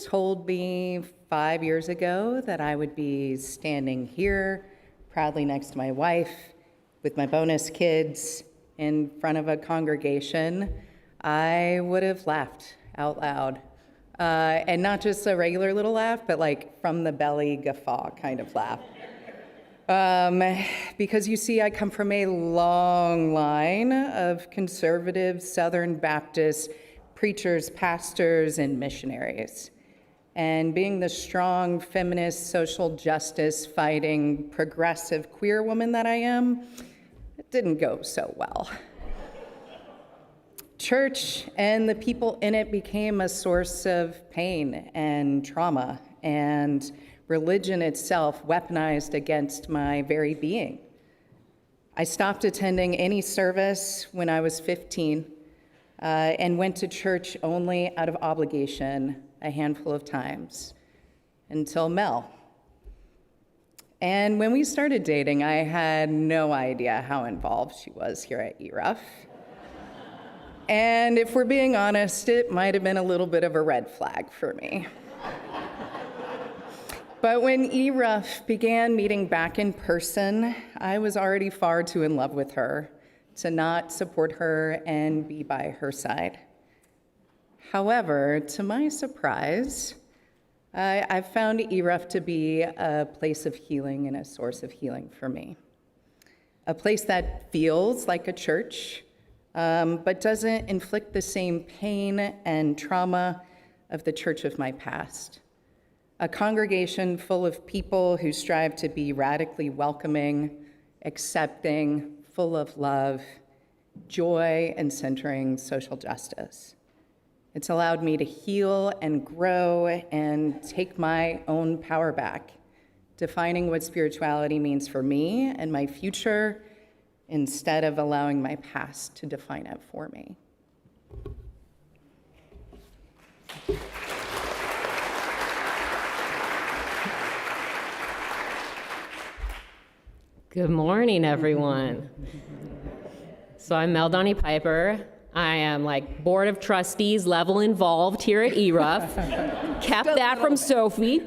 told me 5 years ago that I would be standing here, proudly next to my wife, with my bonus kids, in front of a congregation, I would have laughed out loud. And not just a regular little laugh, but like from the belly guffaw kind of laugh. Because you see, I come from a long line of conservative Southern Baptist preachers, pastors, and missionaries. And being the strong, feminist, social justice fighting, progressive queer woman that I am, it didn't go so well. Church and the people in it became a source of pain and trauma, and religion itself weaponized against my very being. I stopped attending any service when I was 15 and went to church only out of obligation a handful of times until Mel. And when we started dating, I had no idea how involved she was here at ERUF. And if we're being honest, it might have been a little bit of a red flag for me. But when ERUF began meeting back in person, I was already far too in love with her to not support her and be by her side. However, to my surprise, I've found ERUF to be a place of healing and a source of healing for me. A place that feels like a church, but doesn't inflict the same pain and trauma of the church of my past. A congregation full of people who strive to be radically welcoming, accepting, full of love, joy, and centering social justice. It's allowed me to heal and grow and take my own power back, defining what spirituality means for me and my future, instead of allowing my past to define it for me. Good morning, everyone. So I'm Mel Downey Piper. I am like board of trustees level involved here at ERUF. Kept that from Sophie.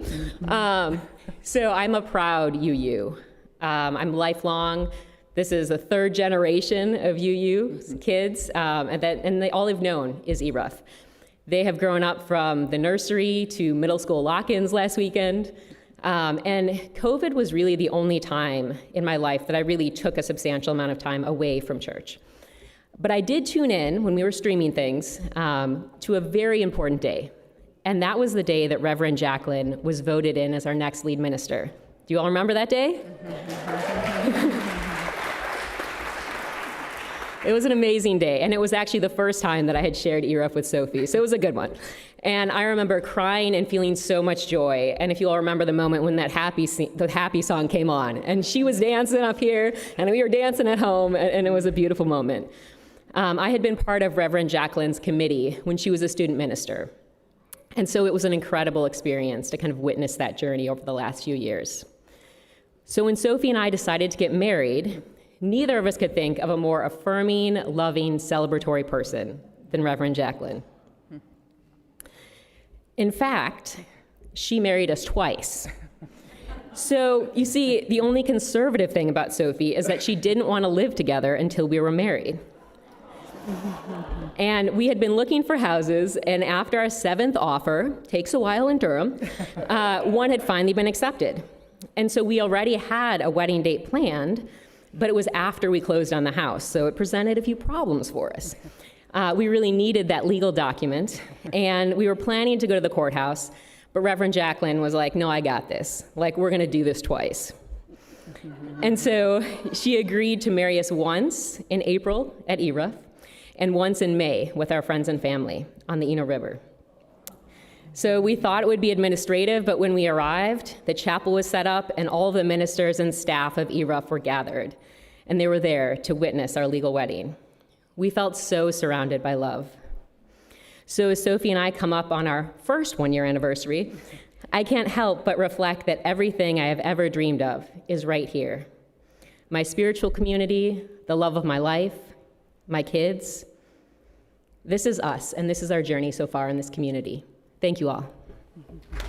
So I'm a proud UU. I'm lifelong. This is the third generation of UU kids, and all they've known is ERUF. They have grown up from the nursery to middle school lock-ins last weekend. And COVID was really the only time in my life that I really took a substantial amount of time away from church. But I did tune in when we were streaming things to a very important day. And that was the day that Reverend Jacqueline was voted in as our next lead minister. Do you all remember that day? It was an amazing day, and it was actually the first time that I had shared ERUF with Sophie, so it was a good one. And I remember crying and feeling so much joy, and if you all remember the moment when that the happy song came on, and she was dancing up here, and we were dancing at home, and it was a beautiful moment. I had been part of Reverend Jacqueline's committee when she was a student minister, and so it was an incredible experience to kind of witness that journey over the last few years. So when Sophie and I decided to get married, neither of us could think of a more affirming, loving, celebratory person than Reverend Jacqueline. In fact, she married us twice. So you see, the only conservative thing about Sophie is that she didn't want to live together until we were married. And we had been looking for houses, and after our 7th offer, takes a while in Durham, one had finally been accepted. And so we already had a wedding date planned, but it was after we closed on the house, so it presented a few problems for us. We really needed that legal document, and we were planning to go to the courthouse, but Reverend Jacqueline was like, no, I got this. Like, we're gonna do this twice. And so she agreed to marry us once in April at ERUF, and once in May with our friends and family on the Eno River. So we thought it would be administrative, but when we arrived, the chapel was set up and all the ministers and staff of ERUF were gathered, and they were there to witness our legal wedding. We felt so surrounded by love. So as Sophie and I come up on our first one-year anniversary, I can't help but reflect that everything I have ever dreamed of is right here. My spiritual community, the love of my life, my kids. This is us, and this is our journey so far in this community. Thank you all. you.